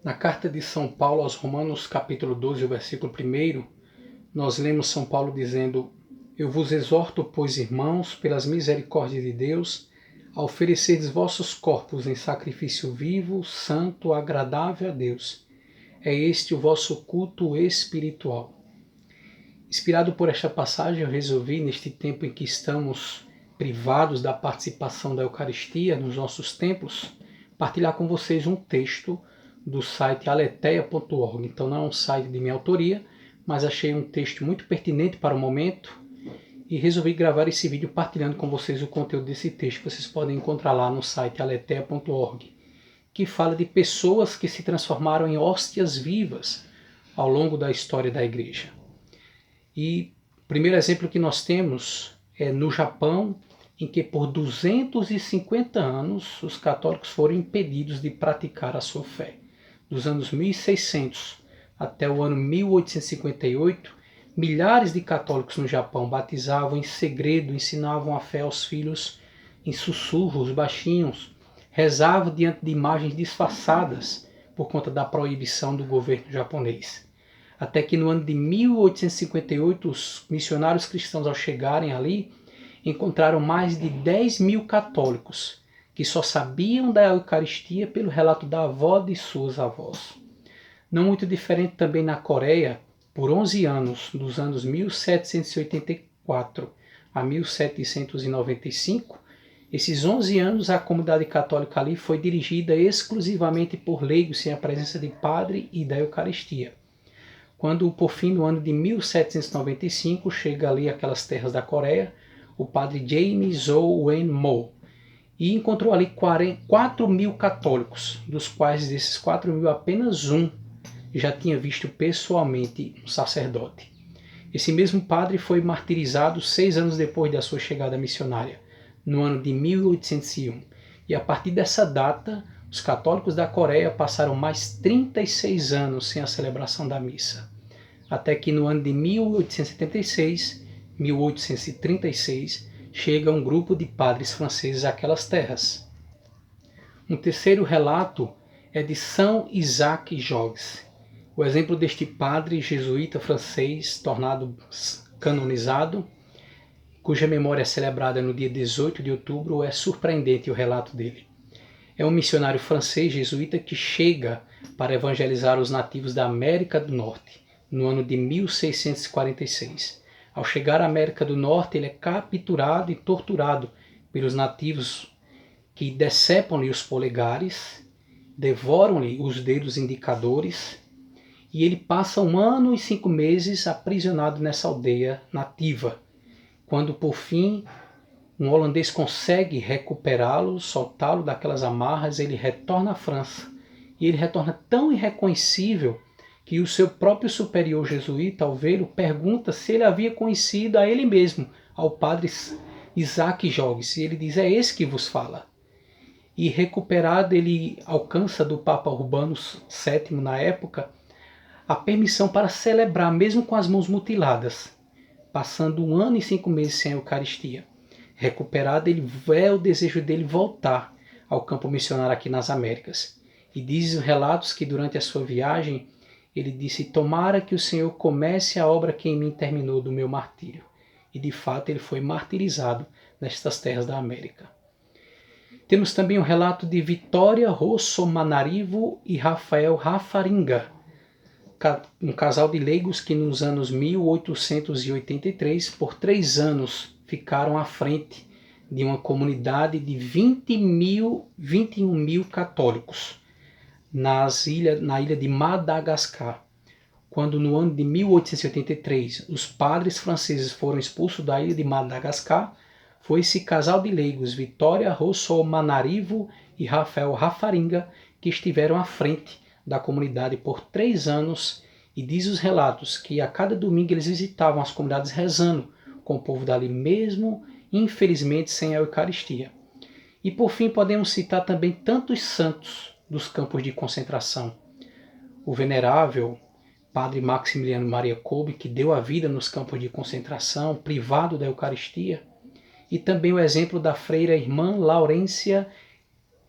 Na carta de São Paulo aos Romanos, capítulo 12, o versículo 1, nós lemos São Paulo dizendo: Eu vos exorto, pois, irmãos, pelas misericórdias de Deus, a oferecerdes vossos corpos em sacrifício vivo, santo, agradável a Deus. É este o vosso culto espiritual. Inspirado por esta passagem, eu resolvi, neste tempo em que estamos privados da participação da Eucaristia nos nossos templos, partilhar com vocês um texto do site aletheia.org. Então não é um site de minha autoria, mas achei um texto muito pertinente para o momento e resolvi gravar esse vídeo partilhando com vocês o conteúdo desse texto que vocês podem encontrar lá no site aletheia.org, que fala de pessoas que se transformaram em hóstias vivas ao longo da história da Igreja. E o primeiro exemplo que nós temos é no Japão, em que por 250 anos os católicos foram impedidos de praticar a sua fé. Dos anos 1600 até o ano 1858, milhares de católicos no Japão batizavam em segredo, ensinavam a fé aos filhos em sussurros baixinhos, rezavam diante de imagens disfarçadas por conta da proibição do governo japonês. Até que no ano de 1858, os missionários cristãos, ao chegarem ali, encontraram mais de 10 mil católicos que só sabiam da Eucaristia pelo relato da avó de suas avós. Não muito diferente também na Coreia, por 11 anos, dos anos 1784 a 1795, esses 11 anos a comunidade católica ali foi dirigida exclusivamente por leigos sem a presença de padre e da Eucaristia. Quando, por fim, no ano de 1795, chega ali aquelas terras da Coreia, o padre James Zhou Wen Mo, e encontrou ali 4 mil católicos, dos quais desses 4 mil apenas um já tinha visto pessoalmente um sacerdote. Esse mesmo padre foi martirizado 6 anos depois da sua chegada missionária, no ano de 1801. E a partir dessa data, os católicos da Coreia passaram mais 36 anos sem a celebração da missa. Até que no ano de 1836, chega um grupo de padres franceses àquelas terras. Um terceiro relato é de São Isaac Jogues. O exemplo deste padre jesuíta francês, tornado canonizado, cuja memória é celebrada no dia 18 de outubro, é surpreendente o relato dele. É um missionário francês jesuíta que chega para evangelizar os nativos da América do Norte, no ano de 1646. Ao chegar à América do Norte, ele é capturado e torturado pelos nativos que decepam-lhe os polegares, devoram-lhe os dedos indicadores, e ele passa 1 ano e 5 meses aprisionado nessa aldeia nativa. Quando, por fim, um holandês consegue recuperá-lo, soltá-lo daquelas amarras, ele retorna à França. E ele retorna tão irreconhecível que o seu próprio superior jesuíta, ao vê-lo, pergunta se ele havia conhecido a ele mesmo, ao padre Isaac Jogues. E ele diz: é esse que vos fala. E recuperado, ele alcança do Papa Urbano VII, na época, a permissão para celebrar, mesmo com as mãos mutiladas, passando 1 ano e 5 meses sem a Eucaristia. Recuperado, ele vê o desejo dele voltar ao campo missionário aqui nas Américas. E diz os relatos que durante a sua viagem, ele disse: tomara que o Senhor comece a obra que em mim terminou do meu martírio. E de fato ele foi martirizado nestas terras da América. Temos também o relato de Vitória Rossomanarivo e Rafael Rafaringa, um casal de leigos que nos anos 1883, por 3 anos, ficaram à frente de uma comunidade de 21 mil católicos na ilha de Madagascar. Quando no ano de 1883 os padres franceses foram expulsos da ilha de Madagascar, foi esse casal de leigos, Vitória Rossomanarivo e Rafael Rafaringa, que estiveram à frente da comunidade por 3 anos, e diz os relatos que a cada domingo eles visitavam as comunidades rezando com o povo dali, mesmo infelizmente sem a Eucaristia. E por fim podemos citar também tantos santos dos campos de concentração. O venerável padre Maximiliano Maria Kolbe, que deu a vida nos campos de concentração, privado da Eucaristia, e também o exemplo da freira irmã Laurência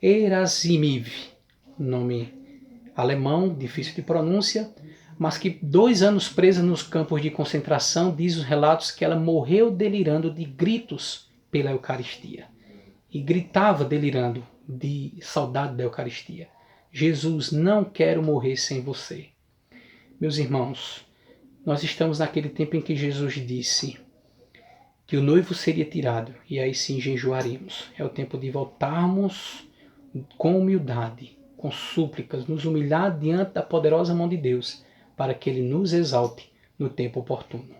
Erasimiv, nome alemão, difícil de pronúncia, mas que 2 anos presa nos campos de concentração, diz os relatos que ela morreu delirando de gritos pela Eucaristia. E gritava delirando de saudade da Eucaristia. Jesus, não quero morrer sem você. Meus irmãos, nós estamos naquele tempo em que Jesus disse que o noivo seria tirado, e aí sim jejuaremos. É o tempo de voltarmos com humildade, com súplicas, nos humilhar diante da poderosa mão de Deus, para que Ele nos exalte no tempo oportuno.